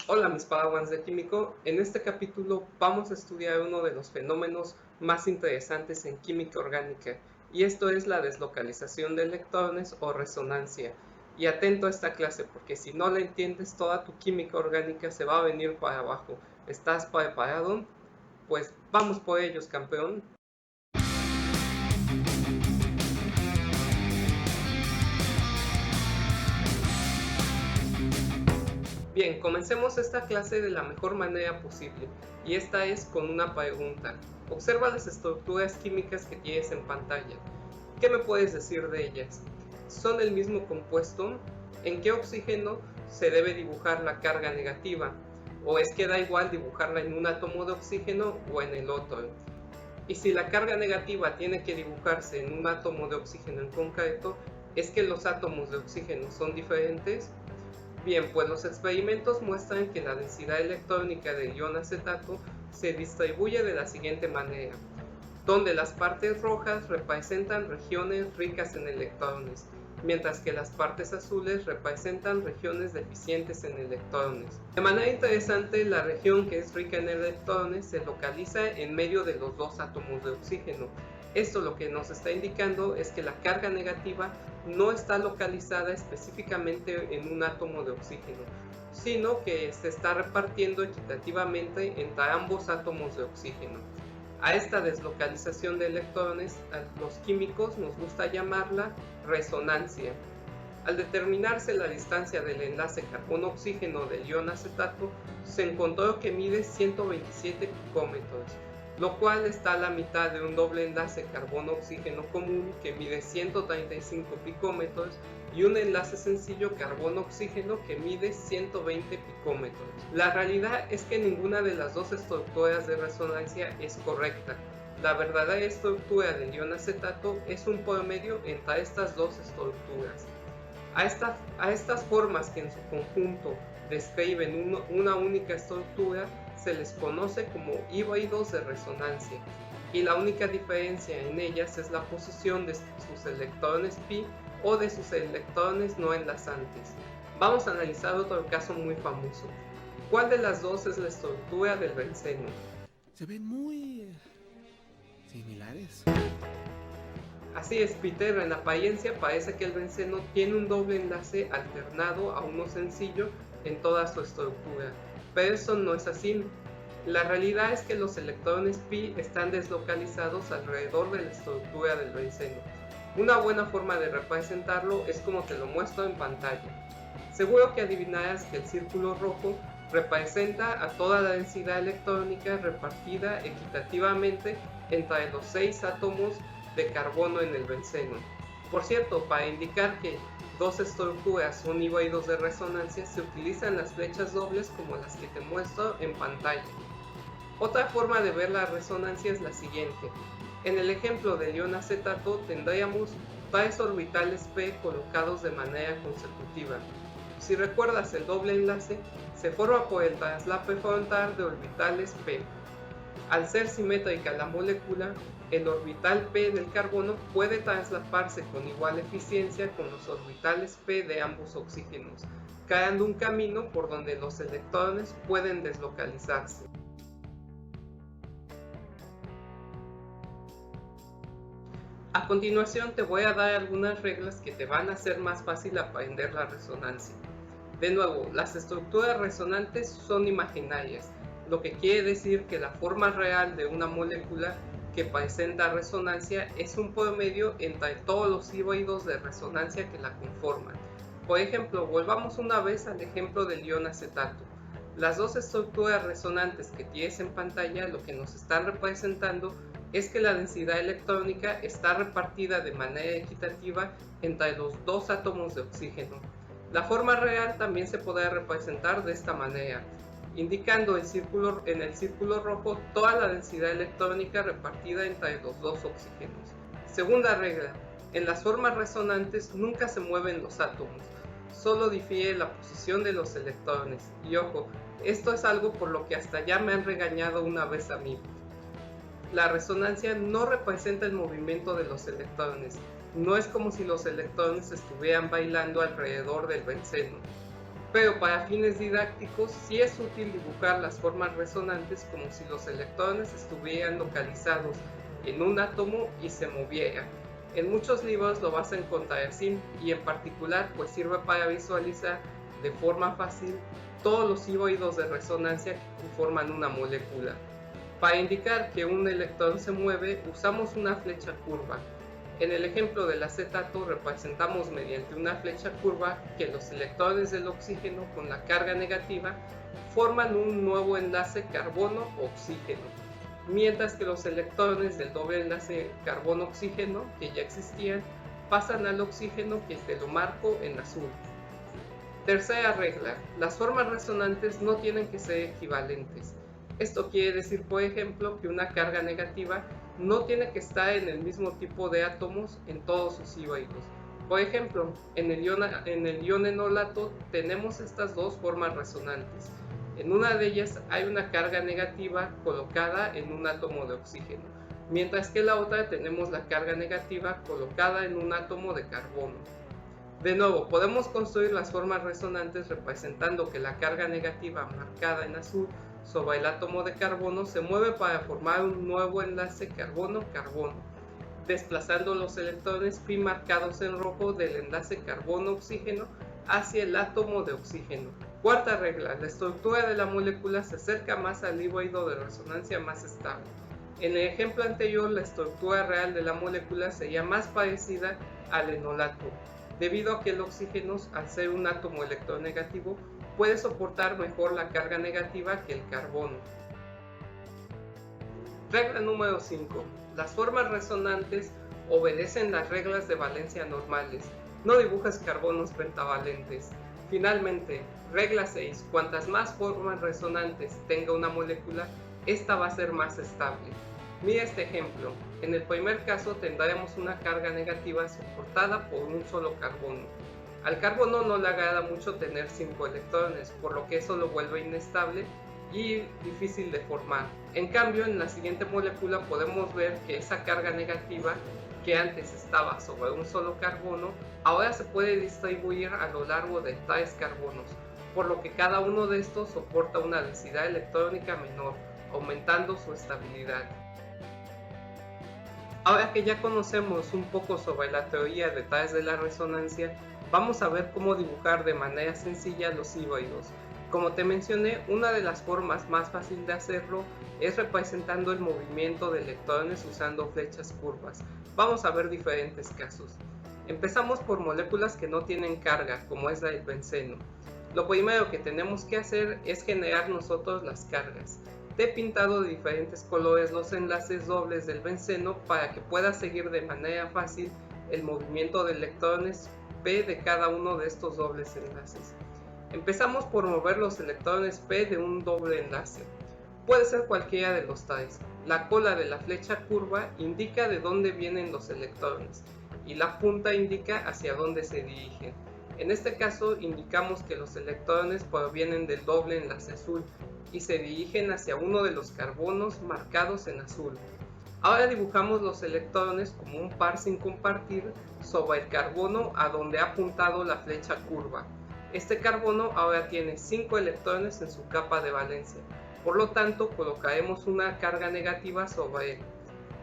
Hola mis padawans de químico, en este capítulo vamos a estudiar uno de los fenómenos más interesantes en química orgánica, y esto es la deslocalización de electrones o resonancia. Y atento a esta clase, porque si no la entiendes toda tu química orgánica se va a venir para abajo. ¿Estás preparado? Pues vamos por ellos, campeón. Bien, comencemos esta clase de la mejor manera posible, y esta es con una pregunta. Observa las estructuras químicas que tienes en pantalla. ¿Qué me puedes decir de ellas? ¿Son el mismo compuesto? ¿En qué oxígeno se debe dibujar la carga negativa? ¿O es que da igual dibujarla en un átomo de oxígeno o en el otro? Y si la carga negativa tiene que dibujarse en un átomo de oxígeno en concreto, ¿es que los átomos de oxígeno son diferentes? Bien, pues los experimentos muestran que la densidad electrónica del ion acetato se distribuye de la siguiente manera, donde las partes rojas representan regiones ricas en electrones, mientras que las partes azules representan regiones deficientes en electrones. De manera interesante, la región que es rica en electrones se localiza en medio de los dos átomos de oxígeno. Esto lo que nos está indicando es que la carga negativa no está localizada específicamente en un átomo de oxígeno, sino que se está repartiendo equitativamente entre ambos átomos de oxígeno. A esta deslocalización de electrones, a los químicos nos gusta llamarla resonancia. Al determinarse la distancia del enlace carbono-oxígeno del ion acetato, se encontró que mide 127 picómetros, lo cual está a la mitad de un doble enlace carbono-oxígeno común que mide 135 picómetros y un enlace sencillo carbono-oxígeno que mide 120 picómetros. La realidad es que ninguna de las dos estructuras de resonancia es correcta. La verdadera estructura del ion acetato es un promedio entre estas dos estructuras. A estas formas que en su conjunto describen una única estructura se les conoce como híbridos de resonancia, y la única diferencia en ellas es la posición de sus electrones pi o de sus electrones no enlazantes. Vamos a analizar otro caso muy famoso. ¿Cuál de las dos es la estructura del benceno? Se ven muy similares. Así es, Peter, en apariencia parece que el benceno tiene un doble enlace alternado a uno sencillo en toda su estructura, pero eso no es así. La realidad es que los electrones pi están deslocalizados alrededor de la estructura del benceno. Una buena forma de representarlo es como te lo muestro en pantalla. Seguro que adivinarás que el círculo rojo representa a toda la densidad electrónica repartida equitativamente entre los 6 átomos de carbono en el benceno. Por cierto, para indicar que dos estructuras son híbridos de resonancia se utilizan las flechas dobles como las que te muestro en pantalla. Otra forma de ver la resonancia es la siguiente. En el ejemplo del ion acetato tendríamos tres orbitales p colocados de manera consecutiva. Si recuerdas el doble enlace, se forma por el traslape frontal de orbitales p. Al ser simétrica la molécula, el orbital p del carbono puede traslaparse con igual eficiencia con los orbitales p de ambos oxígenos, creando un camino por donde los electrones pueden deslocalizarse. A continuación te voy a dar algunas reglas que te van a hacer más fácil aprender la resonancia. De nuevo, las estructuras resonantes son imaginarias, lo que quiere decir que la forma real de una molécula que presenta resonancia es un promedio entre todos los híbridos de resonancia que la conforman. Por ejemplo, volvamos una vez al ejemplo del ion acetato. Las dos estructuras resonantes que tienes en pantalla lo que nos están representando es que la densidad electrónica está repartida de manera equitativa entre los dos átomos de oxígeno. La forma real también se puede representar de esta manera, indicando en el círculo rojo toda la densidad electrónica repartida entre los dos oxígenos. Segunda regla, en las formas resonantes nunca se mueven los átomos, solo difiere la posición de los electrones. Y ojo, esto es algo por lo que hasta ya me han regañado una vez a mí. La resonancia no representa el movimiento de los electrones, no es como si los electrones estuvieran bailando alrededor del benceno. Pero para fines didácticos sí es útil dibujar las formas resonantes como si los electrones estuvieran localizados en un átomo y se movieran. En muchos libros lo vas a encontrar así, y en particular pues sirve para visualizar de forma fácil todos los híbridos de resonancia que conforman una molécula. Para indicar que un electrón se mueve usamos una flecha curva. En el ejemplo de la acetato representamos mediante una flecha curva que los electrones del oxígeno con la carga negativa forman un nuevo enlace carbono-oxígeno, mientras que los electrones del doble enlace carbono-oxígeno que ya existían pasan al oxígeno, que te lo marco en azul. Tercera regla: las formas resonantes no tienen que ser equivalentes. Esto quiere decir, por ejemplo, que una carga negativa no tiene que estar en el mismo tipo de átomos en todos sus híbridos. Por ejemplo, en el ion enolato tenemos estas dos formas resonantes. En una de ellas hay una carga negativa colocada en un átomo de oxígeno, mientras que en la otra tenemos la carga negativa colocada en un átomo de carbono. De nuevo, podemos construir las formas resonantes representando que la carga negativa marcada en azul sobre el átomo de carbono se mueve para formar un nuevo enlace carbono-carbono, desplazando los electrones pi marcados en rojo del enlace carbono-oxígeno hacia el átomo de oxígeno. Cuarta regla: la estructura de la molécula se acerca más al híbrido de resonancia más estable. En el ejemplo anterior, la estructura real de la molécula sería más parecida al enolato, debido a que el oxígeno, al ser un átomo electronegativo, puede soportar mejor la carga negativa que el carbono. Regla número 5. Las formas resonantes obedecen las reglas de valencia normales. No dibujas carbonos pentavalentes. Finalmente, regla 6. Cuantas más formas resonantes tenga una molécula, esta va a ser más estable. Mira este ejemplo. En el primer caso tendremos una carga negativa soportada por un solo carbono. Al carbono no le agrada mucho tener 5 electrones, por lo que eso lo vuelve inestable y difícil de formar. En cambio, en la siguiente molécula podemos ver que esa carga negativa, que antes estaba sobre un solo carbono, ahora se puede distribuir a lo largo de 3 carbonos, por lo que cada uno de estos soporta una densidad electrónica menor, aumentando su estabilidad. Ahora que ya conocemos un poco sobre la teoría detrás de la resonancia, vamos a ver cómo dibujar de manera sencilla los híbridos. Como te mencioné, una de las formas más fáciles de hacerlo es representando el movimiento de electrones usando flechas curvas. Vamos a ver diferentes casos. Empezamos por moléculas que no tienen carga, como es la del benceno. Lo primero que tenemos que hacer es generar nosotros las cargas. Te he pintado de diferentes colores los enlaces dobles del benceno para que puedas seguir de manera fácil el movimiento de electrones P de cada uno de estos dobles enlaces. Empezamos por mover los electrones P de un doble enlace. Puede ser cualquiera de los tres. La cola de la flecha curva indica de dónde vienen los electrones y la punta indica hacia dónde se dirigen. En este caso indicamos que los electrones provienen del doble enlace azul y se dirigen hacia uno de los carbonos marcados en azul. Ahora dibujamos los electrones como un par sin compartir sobre el carbono a donde ha apuntado la flecha curva. Este carbono ahora tiene 5 electrones en su capa de valencia, por lo tanto colocaremos una carga negativa sobre él.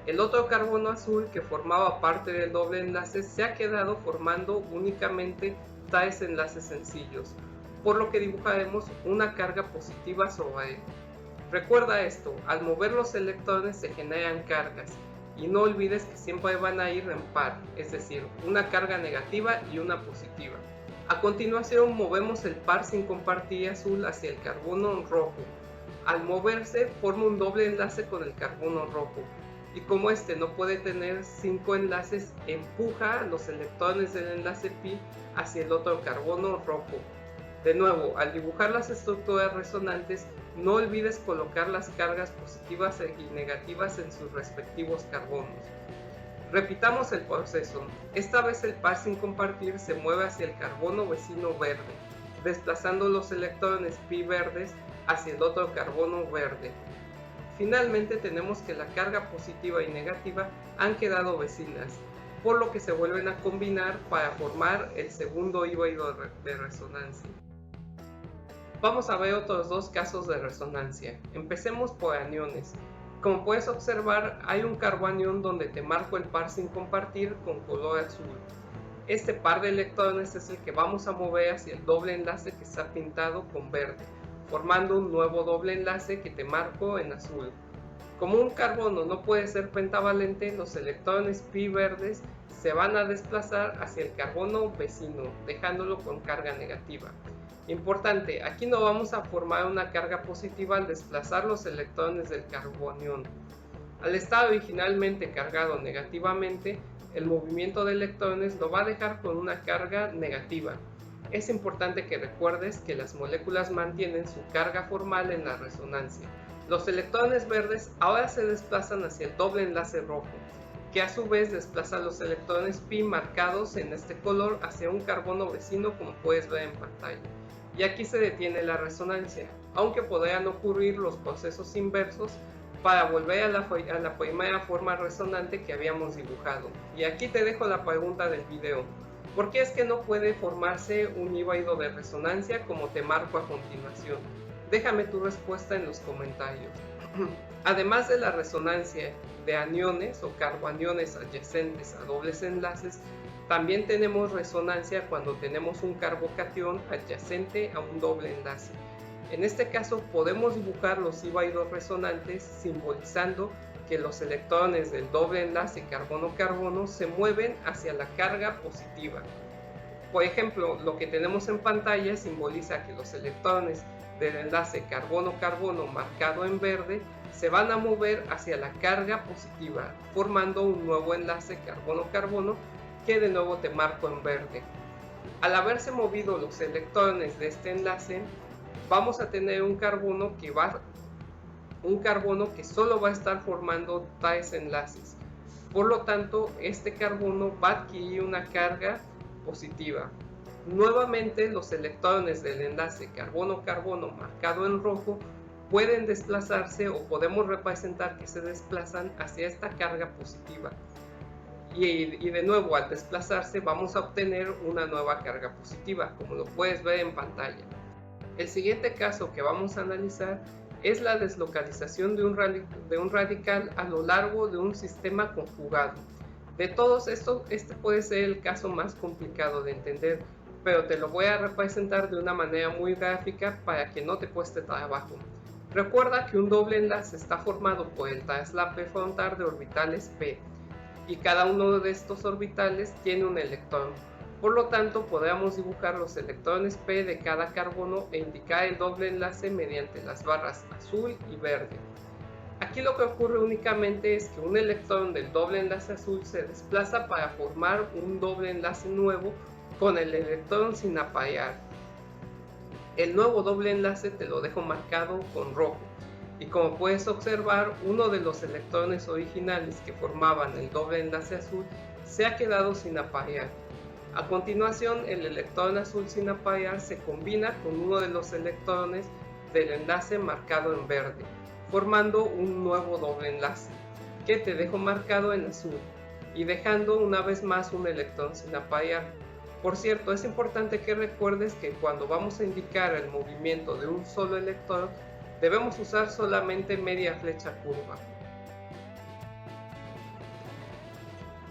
El otro carbono azul, que formaba parte del doble enlace, se ha quedado formando únicamente 3 enlaces sencillos, por lo que dibujaremos una carga positiva sobre él. Recuerda esto: al mover los electrones se generan cargas, y no olvides que siempre van a ir en par, es decir, una carga negativa y una positiva. A continuación movemos el par sin compartir azul hacia el carbono rojo. Al moverse forma un doble enlace con el carbono rojo, y como este no puede tener 5 enlaces, empuja los electrones del enlace pi hacia el otro carbono rojo. De nuevo, al dibujar las estructuras resonantes, no olvides colocar las cargas positivas y negativas en sus respectivos carbonos. Repitamos el proceso. Esta vez el par sin compartir se mueve hacia el carbono vecino verde, desplazando los electrones pi verdes hacia el otro carbono verde. Finalmente tenemos que la carga positiva y negativa han quedado vecinas, por lo que se vuelven a combinar para formar el segundo híbrido de resonancia. Vamos a ver otros dos casos de resonancia. Empecemos por aniones. Como puedes observar, hay un carbanión donde te marco el par sin compartir con color azul. Este par de electrones es el que vamos a mover hacia el doble enlace que está pintado con verde, formando un nuevo doble enlace que te marco en azul. Como un carbono no puede ser pentavalente, los electrones pi verdes se van a desplazar hacia el carbono vecino, dejándolo con carga negativa. Importante, aquí no vamos a formar una carga positiva al desplazar los electrones del carbanión. Al estar originalmente cargado negativamente, el movimiento de electrones lo va a dejar con una carga negativa. Es importante que recuerdes que las moléculas mantienen su carga formal en la resonancia. Los electrones verdes ahora se desplazan hacia el doble enlace rojo, que a su vez desplaza los electrones pi marcados en este color hacia un carbono vecino, como puedes ver en pantalla. Y aquí se detiene la resonancia, aunque podrían ocurrir los procesos inversos para volver a la primera forma resonante que habíamos dibujado. Y aquí te dejo la pregunta del video: ¿por qué es que no puede formarse un híbrido de resonancia como te marco a continuación? Déjame tu respuesta en los comentarios. Además de la resonancia de aniones o carboaniones adyacentes a dobles enlaces, también tenemos resonancia cuando tenemos un carbocatión adyacente a un doble enlace. En este caso podemos dibujar los híbridos resonantes simbolizando que los electrones del doble enlace carbono-carbono se mueven hacia la carga positiva. Por ejemplo, lo que tenemos en pantalla simboliza que los electrones del enlace carbono-carbono marcado en verde se van a mover hacia la carga positiva, formando un nuevo enlace carbono-carbono que de nuevo te marco en verde. Al haberse movido los electrones de este enlace, vamos a tener un carbono que solo va a estar formando tres enlaces. Por lo tanto, este carbono va a adquirir una carga positiva. Nuevamente, los electrones del enlace carbono-carbono marcado en rojo pueden desplazarse, o podemos representar que se desplazan hacia esta carga positiva. Y de nuevo, al desplazarse vamos a obtener una nueva carga positiva, como lo puedes ver en pantalla. El siguiente caso que vamos a analizar es la deslocalización de un radical a lo largo de un sistema conjugado. De todos estos, este puede ser el caso más complicado de entender, pero te lo voy a representar de una manera muy gráfica para que no te cueste trabajo. Recuerda que un doble enlace está formado por el traslape frontal de orbitales p, y cada uno de estos orbitales tiene un electrón. Por lo tanto, podríamos dibujar los electrones p de cada carbono e indicar el doble enlace mediante las barras azul y verde. Aquí lo que ocurre únicamente es que un electrón del doble enlace azul se desplaza para formar un doble enlace nuevo con el electrón sin aparear. El nuevo doble enlace te lo dejo marcado con rojo. Y como puedes observar, uno de los electrones originales que formaban el doble enlace azul se ha quedado sin aparear. A continuación, el electrón azul sin aparear se combina con uno de los electrones del enlace marcado en verde, formando un nuevo doble enlace, que te dejo marcado en azul, y dejando una vez más un electrón sin aparear. Por cierto, es importante que recuerdes que cuando vamos a indicar el movimiento de un solo electrón, debemos usar solamente media flecha curva.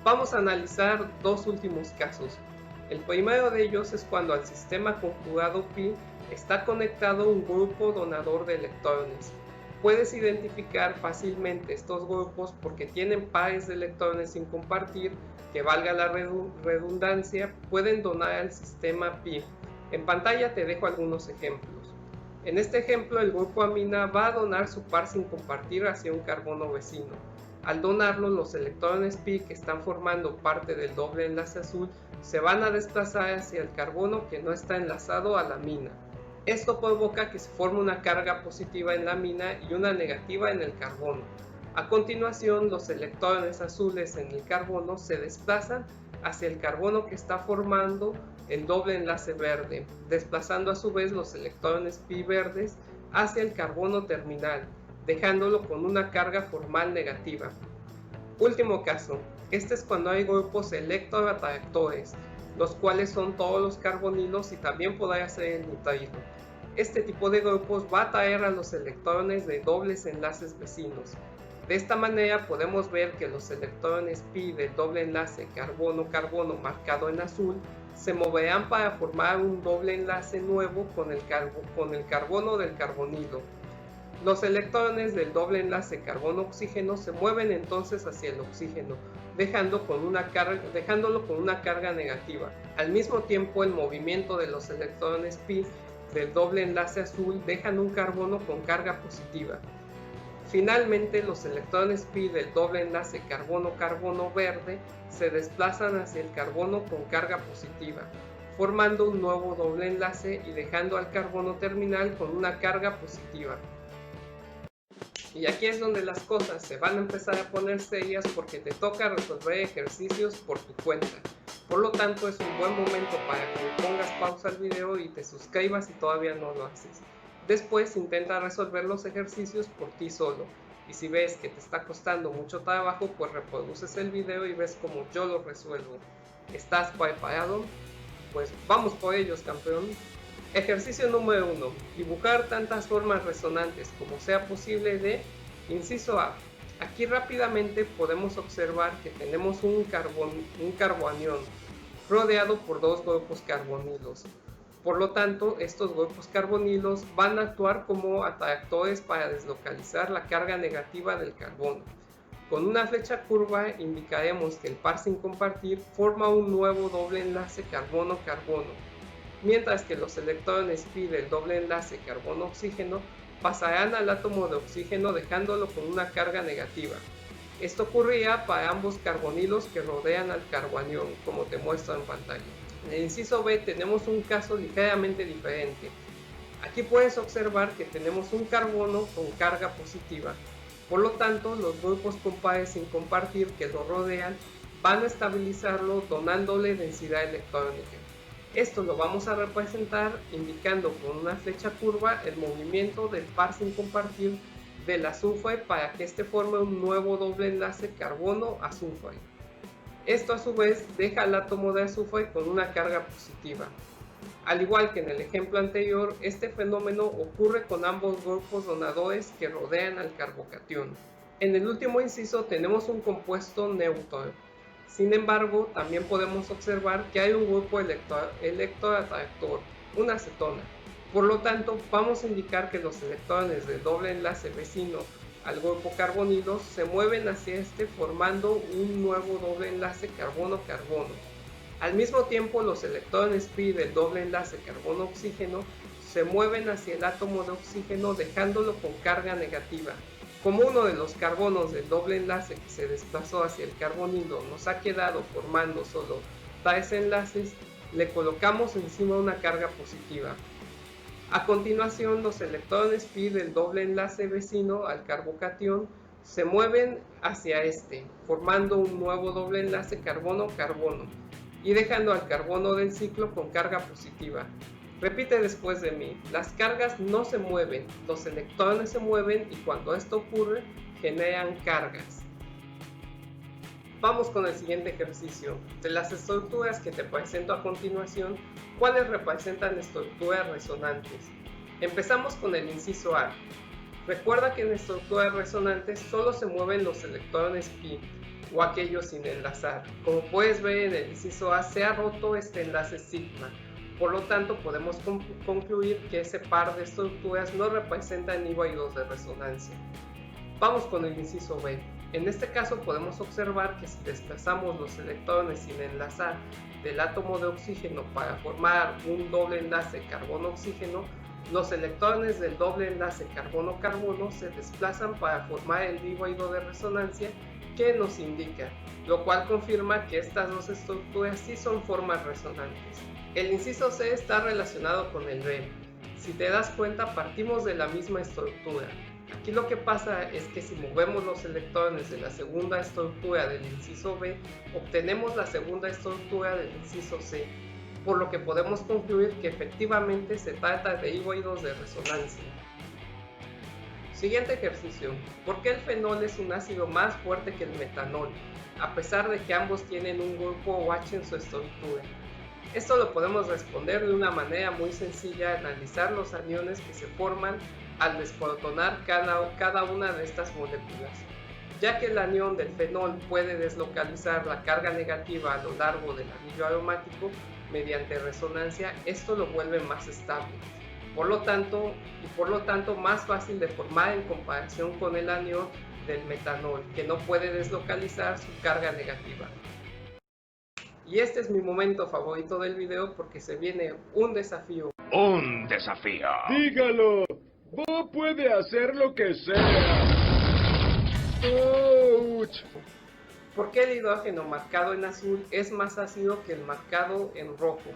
Vamos a analizar dos últimos casos. El primero de ellos es cuando al sistema conjugado pi está conectado un grupo donador de electrones. Puedes identificar fácilmente estos grupos porque tienen pares de electrones sin compartir que, valga la redundancia, pueden donar al sistema pi. En pantalla te dejo algunos ejemplos. En este ejemplo, el grupo amina va a donar su par sin compartir hacia un carbono vecino. Al donarlo, los electrones pi que están formando parte del doble enlace azul se van a desplazar hacia el carbono que no está enlazado a la amina. Esto provoca que se forme una carga positiva en la amina y una negativa en el carbono. A continuación, los electrones azules en el carbono se desplazan hacia el carbono que está formando el doble enlace verde, desplazando a su vez los electrones pi verdes hacia el carbono terminal, dejándolo con una carga formal negativa. Último caso, este es cuando hay grupos electroatractores, los cuales son todos los carbonilos y también podría ser el nitrilo. Este tipo de grupos va a atraer a los electrones de dobles enlaces vecinos. De esta manera podemos ver que los electrones pi del doble enlace carbono-carbono marcado en azul se moverán para formar un doble enlace nuevo con el carbono del carbonilo. Los electrones del doble enlace carbono-oxígeno se mueven entonces hacia el oxígeno, dejándolo con una carga negativa. Al mismo tiempo, el movimiento de los electrones pi del doble enlace azul dejan un carbono con carga positiva. Finalmente, los electrones pi del doble enlace carbono-carbono verde se desplazan hacia el carbono con carga positiva, formando un nuevo doble enlace y dejando al carbono terminal con una carga positiva. Y aquí es donde las cosas se van a empezar a poner serias porque te toca resolver ejercicios por tu cuenta. Por lo tanto, es un buen momento para que pongas pausa al video y te suscribas si todavía no lo haces. Después intenta resolver los ejercicios por ti solo. Y si ves que te está costando mucho trabajo, pues reproduces el video y ves cómo yo lo resuelvo. ¿Estás preparado? Pues vamos por ellos, campeón. Ejercicio número 1. Dibujar tantas formas resonantes como sea posible de inciso A. Aquí rápidamente podemos observar que tenemos un carbanión rodeado por dos grupos carbonilos. Por lo tanto, estos grupos carbonilos van a actuar como atractores para deslocalizar la carga negativa del carbono. Con una flecha curva indicaremos que el par sin compartir forma un nuevo doble enlace carbono-carbono, mientras que los electrones pi del doble enlace carbono-oxígeno pasarán al átomo de oxígeno dejándolo con una carga negativa. Esto ocurrirá para ambos carbonilos que rodean al carbanión, como te muestro en pantalla. En el inciso B tenemos un caso ligeramente diferente. Aquí puedes observar que tenemos un carbono con carga positiva. Por lo tanto, los grupos con pares sin compartir que lo rodean van a estabilizarlo donándole densidad electrónica. Esto lo vamos a representar indicando con una flecha curva el movimiento del par sin compartir del azufre para que este forme un nuevo doble enlace carbono-azufre. Esto a su vez deja al átomo de azufre con una carga positiva. Al igual que en el ejemplo anterior, este fenómeno ocurre con ambos grupos donadores que rodean al carbocatión. En el último inciso tenemos un compuesto neutro. Sin embargo, también podemos observar que hay un grupo electroatractor, una acetona. Por lo tanto, vamos a indicar que los electrones del doble enlace vecino al grupo carbonilo se mueven hacia este formando un nuevo doble enlace carbono-carbono. Al mismo tiempo, los electrones pi del doble enlace carbono-oxígeno se mueven hacia el átomo de oxígeno dejándolo con carga negativa. Como uno de los carbonos del doble enlace que se desplazó hacia el carbonilo nos ha quedado formando solo 3 enlaces, le colocamos encima una carga positiva. A continuación, los electrones pi del doble enlace vecino al carbocatión se mueven hacia este, formando un nuevo doble enlace carbono-carbono y dejando al carbono del ciclo con carga positiva. Repite después de mí, las cargas no se mueven, los electrones se mueven y cuando esto ocurre, generan cargas. Vamos con el siguiente ejercicio. De las estructuras que te presento a continuación, ¿cuáles representan estructuras resonantes? Empezamos con el inciso A. Recuerda que en estructuras resonantes solo se mueven los electrones pi o aquellos sin enlazar. Como puedes ver en el inciso A se ha roto este enlace sigma. Por lo tanto, podemos concluir que ese par de estructuras no representan híbridos de resonancia. Vamos con el inciso B. En este caso podemos observar que si desplazamos los electrones sin enlazar del átomo de oxígeno para formar un doble enlace carbono-oxígeno, los electrones del doble enlace carbono-carbono se desplazan para formar el híbrido de resonancia que nos indica, lo cual confirma que estas dos estructuras sí son formas resonantes. El inciso C está relacionado con el B. Si te das cuenta, partimos de la misma estructura. Aquí lo que pasa es que si movemos los electrones de la segunda estructura del inciso B, obtenemos la segunda estructura del inciso C, por lo que podemos concluir que efectivamente se trata de híbridos de resonancia. Siguiente ejercicio. ¿Por qué el fenol es un ácido más fuerte que el metanol, a pesar de que ambos tienen un grupo OH en su estructura? Esto lo podemos responder de una manera muy sencilla, analizar los aniones que se forman al desprotonar cada una de estas moléculas. Ya que el anión del fenol puede deslocalizar la carga negativa a lo largo del anillo aromático mediante resonancia, esto lo vuelve más estable. Por lo tanto, más fácil de formar en comparación con el anión del metanol, que no puede deslocalizar su carga negativa. Y este es mi momento favorito del video porque se viene un desafío. ¡Un desafío! ¡Dígalo! ¡Bob puede hacer lo que sea! ¡Ouch! ¿Por qué el hidrógeno marcado en azul es más ácido que el marcado en rojo?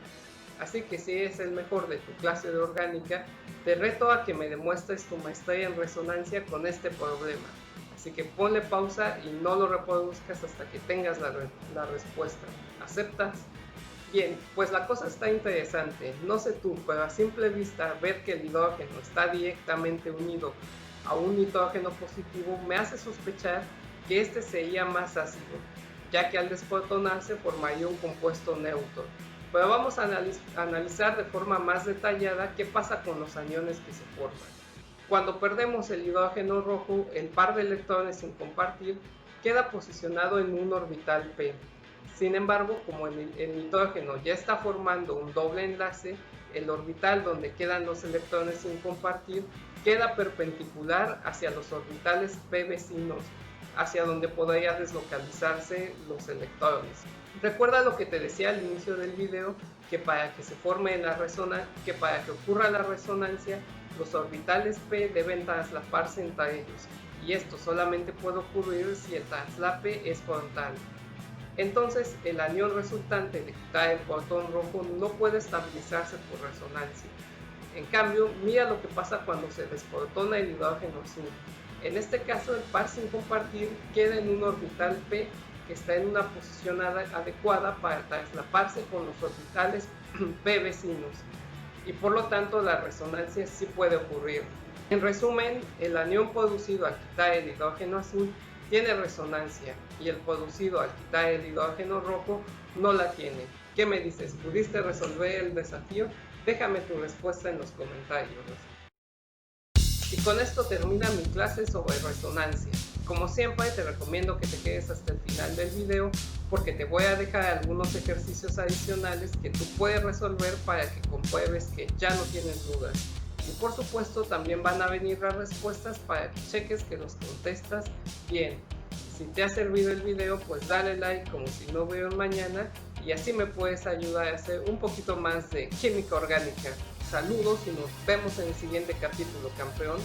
Así que si eres el mejor de tu clase de orgánica, te reto a que me demuestres tu maestría en resonancia con este problema. Así que ponle pausa y no lo reproduzcas hasta que tengas la respuesta. ¿Aceptas? Bien, pues la cosa está interesante. No sé tú, pero a simple vista ver que el hidrógeno está directamente unido a un nitrógeno positivo me hace sospechar que este sería más ácido, ya que al desprotonarse formaría un compuesto neutro. Pero vamos a analizar de forma más detallada qué pasa con los aniones que se forman. Cuando perdemos el hidrógeno rojo, el par de electrones sin compartir queda posicionado en un orbital p. Sin embargo, como el nitrógeno ya está formando un doble enlace, el orbital donde quedan los electrones sin compartir queda perpendicular hacia los orbitales p vecinos, hacia donde podría deslocalizarse los electrones. Recuerda lo que te decía al inicio del video, que para que ocurra la resonancia, los orbitales p deben traslaparse entre ellos, y esto solamente puede ocurrir si el traslape es frontal. Entonces, el anión resultante de quitar el protón rojo no puede estabilizarse por resonancia. En cambio, mira lo que pasa cuando se desprotona el hidrógeno azul. En este caso, el par sin compartir queda en un orbital p que está en una posición adecuada para traslaparse con los orbitales p vecinos, y por lo tanto la resonancia sí puede ocurrir. En resumen, el anión producido al quitar el hidrógeno azul tiene resonancia, y el producido al quitar el hidrógeno rojo no la tiene. ¿Qué me dices? ¿Pudiste resolver el desafío? Déjame tu respuesta en los comentarios. Y con esto termina mi clase sobre resonancia. Como siempre, te recomiendo que te quedes hasta el final del video porque te voy a dejar algunos ejercicios adicionales que tú puedes resolver para que compruebes que ya no tienes dudas. Y por supuesto también van a venir las respuestas para que cheques que los contestas bien. Si te ha servido el video, pues dale like como si no hubiera un mañana y así me puedes ayudar a hacer un poquito más de química orgánica. Saludos y nos vemos en el siguiente capítulo, campeón.